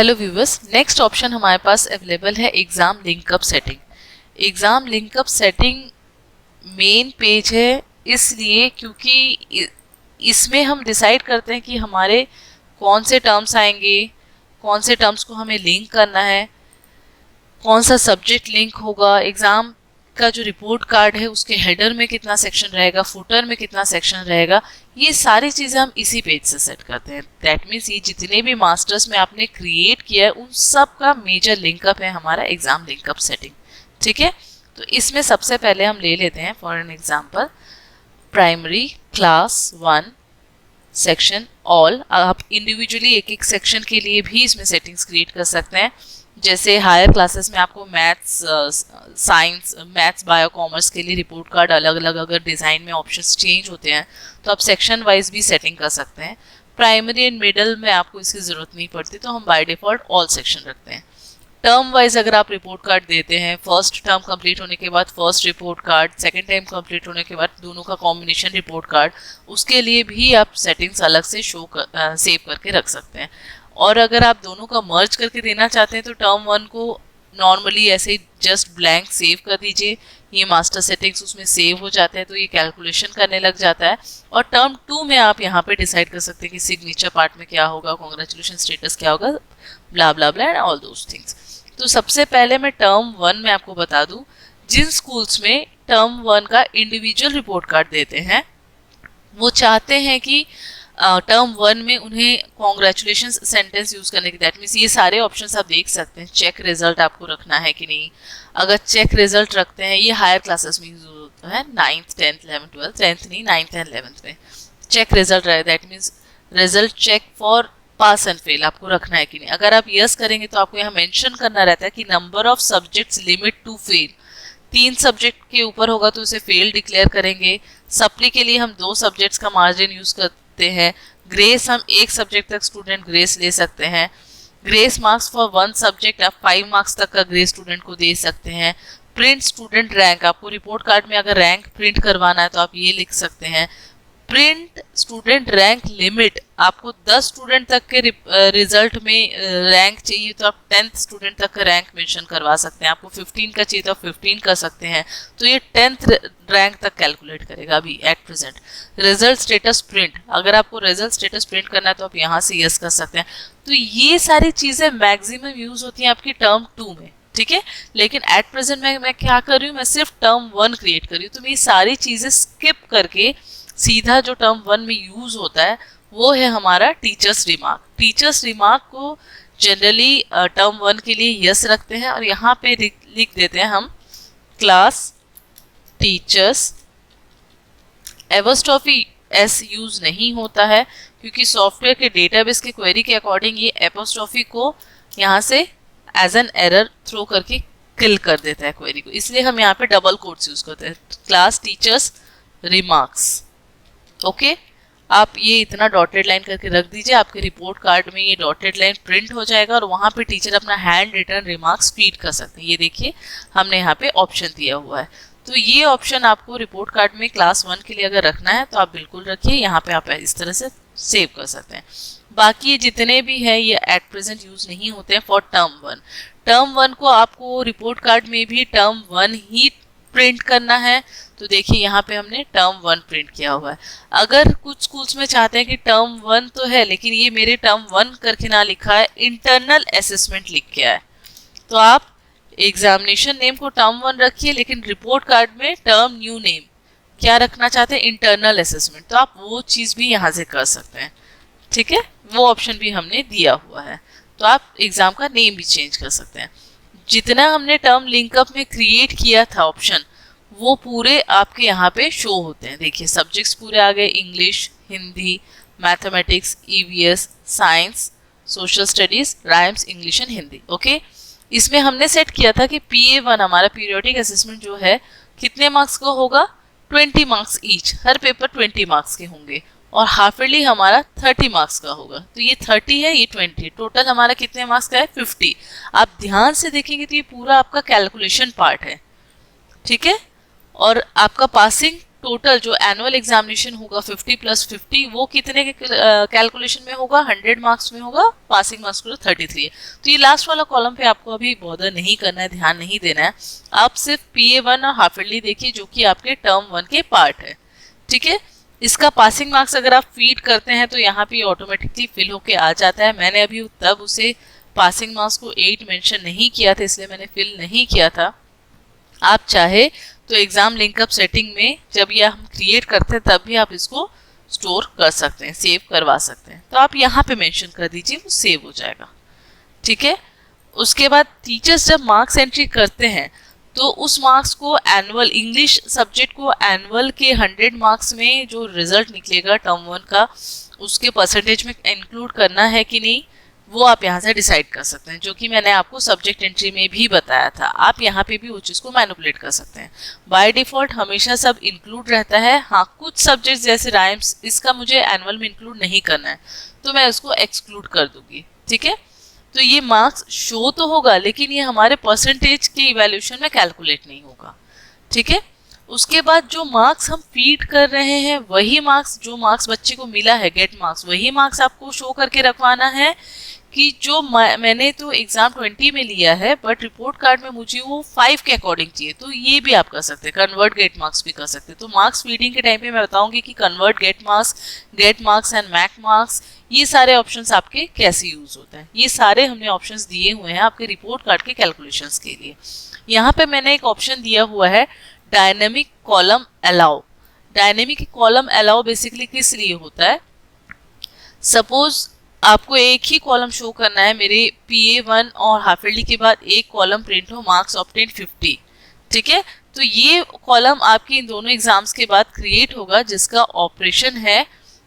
Hello viewers, next option हमारे पास available है exam linkup setting. Exam linkup setting main page है इसलिए क्योंकि इसमें हम डिसाइड करते हैं कि हमारे कौन से टर्म्स आएंगे, कौन से टर्म्स को हमें लिंक करना है, कौन सा सब्जेक्ट लिंक होगा, एग्ज़ाम का जो रिपोर्ट कार्ड है उसके हेडर में कितना सेक्शन रहेगा, फुटर में कितना सेक्शन रहेगा, ये सारी चीज़ें हम इसी पेज से सेट करते हैं। दैट मीन्स ये जितने भी मास्टर्स में आपने क्रिएट किया है उन सब का मेजर लिंकअप है हमारा एग्ज़ाम लिंकअप सेटिंग। ठीक है, तो इसमें सबसे पहले हम ले लेते हैं for an example primary class 1 section all. आप इंडिविजुअली एक एक सेक्शन के लिए भी इसमें सेटिंग्स क्रिएट कर सकते हैं। जैसे हायर क्लासेस में आपको maths, science, maths, bio, commerce के लिए रिपोर्ट कार्ड अलग अलग अगर डिज़ाइन में ऑप्शंस चेंज होते हैं तो आप सेक्शन वाइज भी सेटिंग कर सकते हैं। प्राइमरी एंड मिडिल में आपको इसकी ज़रूरत नहीं पड़ती, तो हम बाय डिफ़ॉल्ट ऑल सेक्शन रखते हैं। टर्म वाइज अगर आप रिपोर्ट कार्ड देते हैं, फर्स्ट टर्म कंप्लीट होने के बाद first report card, second time complete होने के बाद दोनों का कॉम्बिनेशन रिपोर्ट कार्ड, उसके लिए भी आप सेटिंग्स अलग से सेव करके रख सकते हैं। और अगर आप दोनों का मर्ज करके देना चाहते हैं तो टर्म 1 को नॉर्मली ऐसे जस्ट ब्लैंक सेव कर दीजिए, ये मास्टर सेटिंग्स उसमें सेव हो जाते हैं, तो ये कैलकुलेशन करने लग जाता है। और टर्म 2 में आप यहाँ पे डिसाइड कर सकते हैं कि सिग्नेचर पार्ट में क्या होगा, कॉन्ग्रेचुलेशन स्टेटस क्या होगा, blah blah blah and all those things. तो सबसे पहले मैं टर्म 1 में आपको बता दूं, जिन स्कूल्स में टर्म 1 का इंडिविजुअल रिपोर्ट कार्ड देते हैं वो चाहते हैं कि टर्म 1 में उन्हें कॉन्ग्रेचुलेशन सेंटेंस यूज करने की। दैट मीन्स ये सारे ऑप्शंस आप देख सकते हैं। चेक रिजल्ट आपको रखना है कि नहीं, अगर चेक रिजल्ट रखते हैं, ये हायर क्लासेस में यूज होता है, 9th 10th 11th 12th, 10th नहीं 9th एंड 11th में चेक रिजल्ट रहे। That means result check for pass and fail आपको रखना है कि नहीं। अगर आप यस करेंगे तो आपको यहाँ मेंशन करना रहता है कि number of subjects limit to fail, 3 subject के ऊपर होगा तो उसे फेल डिक्लेयर करेंगे। सप्ली के लिए हम 2 सब्जेक्ट्स का मार्जिन यूज करते हैं। ग्रेस हम 1 सब्जेक्ट तक स्टूडेंट ग्रेस ले सकते हैं। ग्रेस मार्क्स फॉर 1 सब्जेक्ट आप 5 मार्क्स तक का ग्रेस स्टूडेंट को दे सकते हैं। प्रिंट स्टूडेंट रैंक, आपको रिपोर्ट कार्ड में अगर रैंक प्रिंट करवाना है तो आप ये लिख सकते हैं। प्रिंट स्टूडेंट रैंक लिमिट, आपको 10 स्टूडेंट तक के रिजल्ट में रैंक चाहिए तो आप 10th स्टूडेंट तक का रैंक मेंशन करवा सकते हैं। आपको 15 का चाहिए तो आप 15 कर सकते हैं, तो ये 10th रैंक तक कैलकुलेट करेगा अभी at present. Result status print, अगर आपको रिजल्ट स्टेटस प्रिंट करना है तो आप यहाँ से यस कर सकते हैं। तो ये सारी चीज़ें मैक्सिमम यूज होती हैं आपकी टर्म 2 में। ठीक है, लेकिन एट प्रेजेंट मैं क्या कर रही हूँ, मैं सिर्फ टर्म 1 क्रिएट कर रही हूँ। तो मैं ये सारी चीज़ें स्किप करके सीधा जो टर्म 1 में यूज होता है वो है हमारा टीचर्स रिमार्क। टीचर्स रिमार्क को जनरली टर्म 1 के लिए यस रखते हैं और यहाँ पे लिख देते हैं हम class teachers. Apostrophe S use नहीं होता है क्योंकि सॉफ्टवेयर के डेटाबेस के क्वेरी के अकॉर्डिंग ये एपोस्ट्रोफी को यहाँ से एज एन एरर थ्रो करके किल कर देता है क्वेरी को, इसलिए हम यहाँ पे डबल कोट्स यूज करते हैं, क्लास टीचर्स रिमार्क्स। ओके, आप ये इतना डॉटेड लाइन करके रख दीजिए, आपके रिपोर्ट कार्ड में ये डॉटेड लाइन प्रिंट हो जाएगा और वहाँ पे टीचर अपना हैंड रिटन रिमार्क्स फीड कर सकते हैं। ये देखिए हमने यहाँ पे ऑप्शन दिया हुआ है, तो ये ऑप्शन आपको रिपोर्ट कार्ड में क्लास 1 के लिए अगर रखना है तो आप बिल्कुल रखिए, यहाँ पे आप इस तरह से सेव कर सकते हैं। बाकी जितने भी है ये एट प्रेजेंट यूज नहीं होते हैं फॉर टर्म 1। टर्म 1 को आपको रिपोर्ट कार्ड में भी टर्म 1 ही प्रिंट करना है, तो देखिए यहाँ पे हमने टर्म 1 प्रिंट किया हुआ है। अगर कुछ स्कूल्स में चाहते हैं कि टर्म 1 तो है लेकिन ये मेरे टर्म 1 करके ना लिखा है, इंटरनल असेसमेंट लिख के है, तो आप एग्जामिनेशन नेम को टर्म 1 रखिए लेकिन रिपोर्ट कार्ड में टर्म न्यू नेम क्या रखना चाहते हैं, इंटरनल असेसमेंट, तो आप वो चीज़ भी यहाँ से कर सकते हैं। ठीक है, वो ऑप्शन भी हमने दिया हुआ है, तो आप एग्जाम का नेम भी चेंज कर सकते हैं। जितना हमने टर्म लिंकअप में क्रिएट किया था ऑप्शन, वो पूरे आपके यहाँ पे शो होते हैं। देखिए सब्जेक्ट्स पूरे आ गए, English, Hindi, mathematics, EVS, science, social studies, rhymes, English and Hindi. Okay, इसमें हमने सेट किया था कि PA1 हमारा पीरियोडिक असेसमेंट जो है कितने मार्क्स का होगा, 20 मार्क्स ईच, हर पेपर 20 मार्क्स के होंगे और हाफ ईयरली हमारा 30 मार्क्स का होगा। तो ये 30 है, ये 20, टोटल हमारा कितने मार्क्स का है, 50। आप ध्यान से देखेंगे तो ये पूरा आपका कैलकुलेशन पार्ट है। ठीक है, और आपका पासिंग टोटल जो एनुअल एग्जामिनेशन होगा 50 + 50 वो कितने के कैलकुलेशन में होगा, 100 मार्क्स में होगा, पासिंग मार्क्स को 33 है। तो ये लास्ट वाला कॉलम पे आपको अभी बॉदर नहीं करना है, ध्यान नहीं देना है। आप सिर्फ PA1 और हाफ ईयरली देखिए जो कि आपके टर्म 1 के पार्ट है, ठीक है। इसका पासिंग मार्क्स अगर आप फीड करते हैं तो यहाँ पे ऑटोमेटिकली फिल होके आ जाता है। मैंने अभी तब उसे पासिंग मार्क्स को 8 मेंशन नहीं किया था, इसलिए मैंने फिल नहीं किया था। आप चाहे तो एग्जाम लिंकअप सेटिंग में जब ये हम क्रिएट करते हैं तब भी आप इसको स्टोर कर सकते हैं, सेव करवा सकते हैं। तो आप यहाँ पे मेंशन कर दीजिए, वो सेव हो जाएगा, ठीक है। उसके बाद टीचर्स जब मार्क्स एंट्री करते हैं तो उस मार्क्स को एनुअल इंग्लिश सब्जेक्ट को एनुअल के 100 मार्क्स में जो रिजल्ट निकलेगा टर्म 1 का उसके परसेंटेज में इंक्लूड करना है कि नहीं, वो आप यहाँ से डिसाइड कर सकते हैं, जो कि मैंने आपको सब्जेक्ट एंट्री में भी बताया था। आप यहाँ पे भी वो चीज़ को मैनिपुलेट कर सकते हैं। बाय डिफॉल्ट हमेशा सब इंक्लूड रहता है। हाँ, कुछ सब्जेक्ट जैसे राइम्स, इसका मुझे एनुअल में इंक्लूड नहीं करना है तो मैं उसको एक्सक्लूड कर दूंगी, ठीक है। तो ये मार्क्स शो तो होगा लेकिन ये हमारे परसेंटेज के इवैल्यूएशन में कैलकुलेट नहीं होगा, ठीक है। उसके बाद जो मार्क्स हम फीड कर रहे हैं वही मार्क्स, जो मार्क्स बच्चे को मिला है गेट मार्क्स, वही मार्क्स आपको शो करके रखवाना है कि जो मैंने तो एग्जाम 20 में लिया है बट रिपोर्ट कार्ड में मुझे वो 5 के अकॉर्डिंग चाहिए। तो ये भी आप कर सकते हैं, कन्वर्ट गेट मार्क्स भी कर सकते हैं। तो मार्क्स फीडिंग के टाइम पे मैं बताऊंगी कि convert get marks and max marks, ये सारे ऑप्शंस आपके कैसे यूज होते हैं। ये सारे हमने ऑप्शंस दिए हुए हैं आपके रिपोर्ट कार्ड के कैलकुलेशंस के लिए। यहाँ पे मैंने एक ऑप्शन दिया हुआ है dynamic column allow. Dynamic column allow basically किस लिए होता है, सपोज आपको एक ही कॉलम शो करना है, मेरे PA1 और हाफ ईयरली के बाद एक कॉलम प्रिंट हो मार्क्स ऑब्टेन 50, ठीक है। तो ये कॉलम आपके इन दोनों एग्जाम्स के बाद क्रिएट होगा जिसका ऑपरेशन है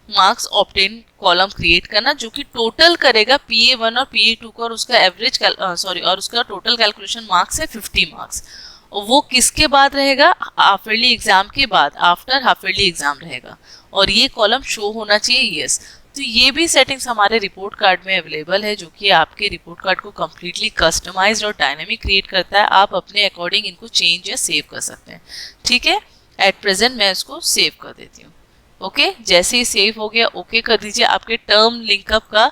मार्क्स ऑब्टेन कॉलम क्रिएट करना, जो कि टोटल करेगा PA1 और PA2 को और उसका एवरेज और उसका टोटल कैलकुलेशन मार्क्स है 50 मार्क्स। और वो किसके बाद रहेगा, हाफ ईयरली एग्जाम के बाद, आफ्टर हाफ ईयरली एग्जाम रहेगा और ये कॉलम शो होना चाहिए, यस। तो ये भी सेटिंग्स हमारे रिपोर्ट कार्ड में अवेलेबल है जो कि आपके रिपोर्ट कार्ड को कम्प्लीटली कस्टमाइज्ड और डायनेमिक क्रिएट करता है। आप अपने अकॉर्डिंग इनको चेंज या सेव कर सकते हैं, ठीक है। एट प्रेजेंट मैं इसको सेव कर देती हूँ, ओके। जैसे ही सेव हो गया ओके कर दीजिए, आपके टर्म लिंकअप का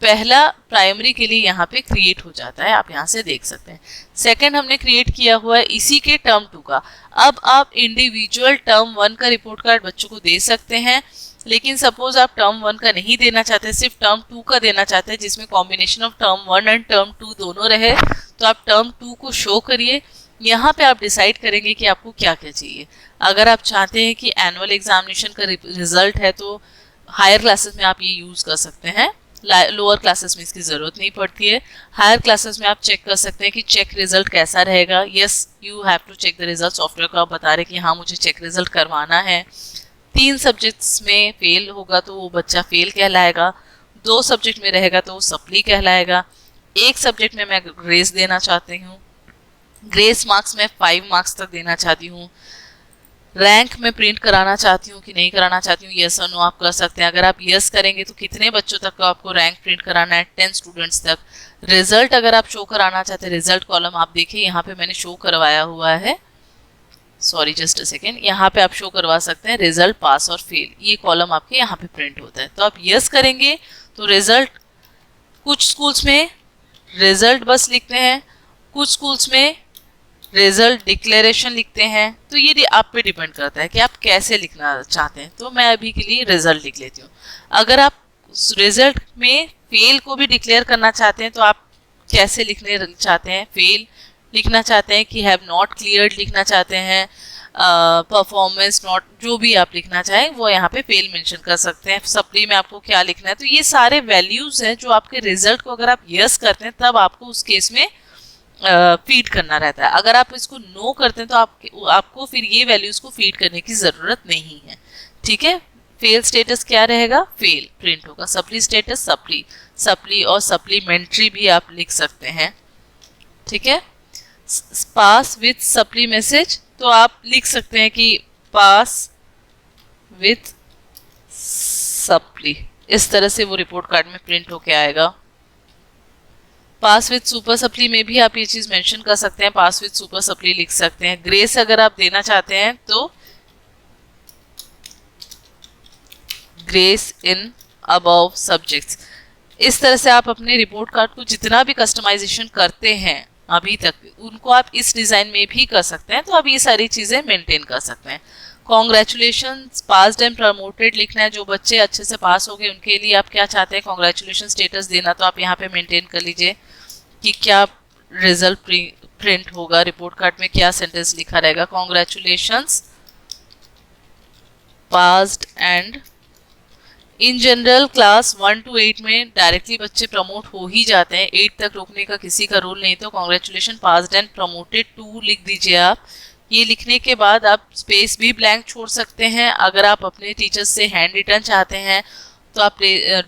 पहला प्राइमरी के लिए यहाँ पे क्रिएट हो जाता है, आप यहाँ से देख सकते हैं। सेकंड हमने क्रिएट किया हुआ है इसी के टर्म 2 का। अब आप इंडिविजुअल टर्म 1 का रिपोर्ट कार्ड बच्चों को दे सकते हैं, लेकिन सपोज आप टर्म 1 का नहीं देना चाहते, सिर्फ टर्म 2 का देना चाहते हैं जिसमें combination of term 1 and term 2 दोनों रहे, तो आप टर्म 2 को शो करिए। यहाँ पे आप डिसाइड करेंगे कि आपको क्या क्या चाहिए। अगर आप चाहते हैं कि एनुअल एग्जामिनेशन का रिजल्ट है तो हायर क्लासेस में आप ये यूज़ कर सकते हैं, लोअर क्लासेस में इसकी ज़रूरत नहीं पड़ती है। हायर क्लासेस में आप चेक कर सकते हैं कि चेक रिजल्ट कैसा रहेगा। Yes, you have to check the result. Software को आप बता रहे कि हाँ मुझे चेक रिजल्ट करवाना है। 3 सब्जेक्ट्स में फेल होगा तो वो बच्चा फेल कहलाएगा, 2 सब्जेक्ट में रहेगा तो वो सप्ली कहलाएगा, 1 सब्जेक्ट में मैं ग्रेस देना चाहती हूँ, ग्रेस मार्क्स में 5 मार्क्स तक देना चाहती हूँ, रैंक में प्रिंट कराना चाहती हूँ कि नहीं कराना चाहती हूँ, यस और नो आप कर सकते हैं। अगर आप यस करेंगे तो कितने बच्चों तक को आपको रैंक प्रिंट कराना है, 10 स्टूडेंट्स तक। रिजल्ट अगर आप शो कराना चाहते हैं, रिजल्ट कॉलम आप देखिए यहाँ पे मैंने शो करवाया हुआ है, सॉरी जस्ट अ सेकेंड, यहाँ पे आप शो करवा सकते हैं रिजल्ट पास और फेल, ये कॉलम आपके यहाँ पे प्रिंट होता है। तो आप यस करेंगे तो रिजल्ट, कुछ स्कूल्स में रिजल्ट बस लिखते हैं, कुछ स्कूल्स में रिजल्ट डिक्लेरेशन लिखते हैं। तो ये आप पे डिपेंड करता है कि आप कैसे लिखना चाहते हैं। तो मैं अभी के लिए रिजल्ट लिख लेती हूँ। अगर आप रिजल्ट में फेल को भी डिक्लेयर करना चाहते हैं तो आप कैसे लिखने चाहते हैं, फेल लिखना चाहते हैं कि हैव नॉट क्लियर्ड लिखना चाहते हैं, परफॉर्मेंस नॉट, जो भी आप लिखना चाहें वो यहाँ पे फेल मेंशन कर सकते हैं। सप्ली में आपको क्या लिखना है। तो ये सारे वैल्यूज हैं जो आपके रिजल्ट को अगर आप यस करते हैं तब आपको उस केस में फीड करना रहता है। अगर आप इसको नो करते हैं तो आपको फिर ये वैल्यूज को फीड करने की ज़रूरत नहीं है, ठीक है। फेल स्टेटस क्या रहेगा, फेल प्रिंट होगा। सप्ली स्टेटस सप्ली, सप्ली और सप्लीमेंट्री भी आप लिख सकते हैं, ठीक है। पास विथ सप्ली मैसेज, तो आप लिख सकते हैं कि पास विथ सप्ली, इस तरह से वो रिपोर्ट कार्ड में प्रिंट होके आएगा। पास विथ सुपर सप्ली में भी आप ये चीज़ मेंशन कर सकते हैं, पास विथ सुपर सप्ली लिख सकते हैं। ग्रेस अगर आप देना चाहते हैं तो ग्रेस इन अबव सब्जेक्ट्स। इस तरह से आप अपने रिपोर्ट कार्ड को जितना भी कस्टमाइजेशन करते हैं अभी तक, उनको आप इस डिज़ाइन में भी कर सकते हैं, तो आप ये सारी चीज़ें मेंटेन कर सकते हैं। कॉन्ग्रेचुलेशंस, पास्ड एंड प्रमोटेड लिखना है, जो बच्चे अच्छे से पास हो गए उनके लिए आप क्या चाहते हैं कॉन्ग्रेचुलेशन स्टेटस देना, तो आप यहाँ पे मेंटेन कर लीजिए कि क्या रिजल्ट प्रिंट होगा, रिपोर्ट कार्ड में क्या सेंटेंस लिखा रहेगा, congratulations passed and. In general class 1 to 8 में डायरेक्टली बच्चे प्रमोट हो ही जाते हैं, 8 तक रोकने का किसी का रूल नहीं, तो congratulation passed and promoted to लिख दीजिए आप। ये लिखने के बाद आप स्पेस भी ब्लैंक छोड़ सकते हैं। अगर आप अपने टीचर्स से हैंड रिटर्न चाहते हैं तो आप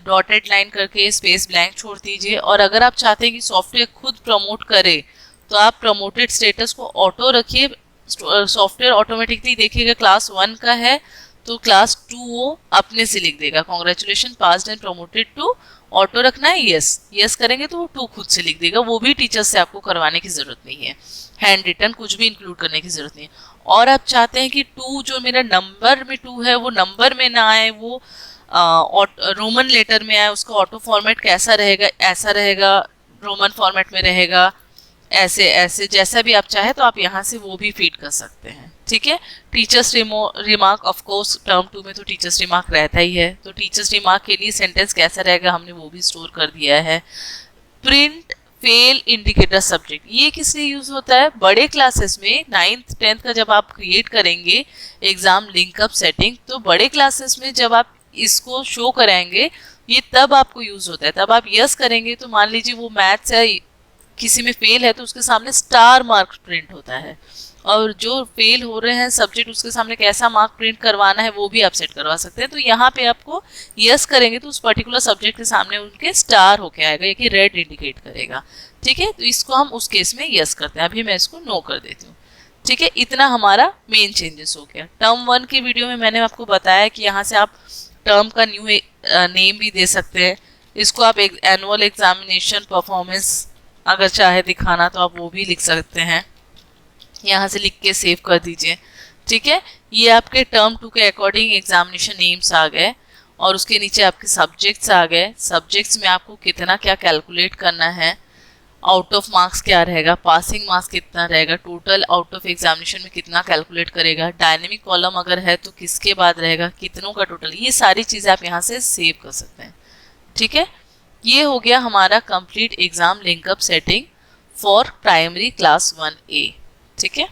डॉटेड लाइन करके स्पेस ब्लैंक छोड़ दीजिए, और अगर आप चाहते हैं कि सॉफ्टवेयर खुद प्रमोट करे तो आप प्रमोटेड स्टेटस को ऑटो रखिए। सॉफ्टवेयर ऑटोमेटिकली देखिएगा क्लास 1 का है तो क्लास 2 वो अपने से लिख देगा congratulation passed and promoted to, auto रखना है यस करेंगे तो वो 2 खुद से लिख देगा, वो भी टीचर से आपको करवाने की जरूरत नहीं है, हैंड रिटन कुछ भी इंक्लूड करने की जरूरत नहीं है। और आप चाहते हैं कि 2 जो मेरा नंबर में 2 है वो नंबर में ना आए, वो रोमन लेटर में आए, उसका ऑटो फॉर्मेट कैसा रहेगा, ऐसा रहेगा, रोमन फॉर्मेट में रहेगा, ऐसे ऐसे जैसा भी आप चाहे तो आप यहाँ से वो भी फीड कर सकते हैं। ठीक है, teachers remark, of course term 2 में तो टीचर्स रिमार्क रहता ही है, तो टीचर्स रिमार्क के लिए सेंटेंस कैसा रहेगा हमने वो भी स्टोर कर दिया है। प्रिंट फेल इंडिकेटर सब्जेक्ट, ये किस लिए यूज होता है, बड़े क्लासेस में 9th 10th का जब आप क्रिएट करेंगे एग्जाम लिंकअप सेटिंग, तो बड़े क्लासेस में जब आप इसको शो कराएंगे ये तब आपको यूज होता है। तब आप यस करेंगे तो मान लीजिए वो मैथ्स है किसी में फेल है तो उसके सामने स्टार मार्क प्रिंट होता है, और जो फेल हो रहे हैं सब्जेक्ट उसके सामने कैसा मार्क प्रिंट करवाना है वो भी आप सेट करवा सकते हैं। तो यहाँ पे आपको यस करेंगे तो उस पर्टिकुलर सब्जेक्ट के सामने उनके स्टार होके आएगा, ये कि रेड इंडिकेट करेगा। ठीक है, तो इसको हम उस केस में यस करते हैं। अभी मैं इसको नो कर देती हूँ। ठीक है, इतना हमारा मेन चेंजेस हो गया। टर्म 1 की वीडियो में मैंने आपको बताया कि यहाँ से आप टर्म का न्यू नेम भी दे सकते हैं, इसको आप एक एनुअल एग्जामिनेशन परफॉर्मेंस अगर चाहे दिखाना तो आप वो भी लिख सकते हैं, यहाँ से लिख के सेव कर दीजिए। ठीक है, ये आपके टर्म 2 के अकॉर्डिंग एग्जामिनेशन नेम्स आ गए, और उसके नीचे आपके सब्जेक्ट्स आ गए। सब्जेक्ट्स में आपको कितना क्या कैलकुलेट करना है, आउट ऑफ मार्क्स क्या रहेगा, पासिंग मार्क्स कितना रहेगा, टोटल आउट ऑफ एग्जामिनेशन में कितना कैलकुलेट करेगा, डायनेमिक कॉलम अगर है तो किसके बाद रहेगा, कितनों का टोटल, ये सारी चीज़ें आप यहाँ से सेव कर सकते हैं। ठीक है, ये हो गया हमारा complete exam linkup setting for primary class 1A। ठीक है।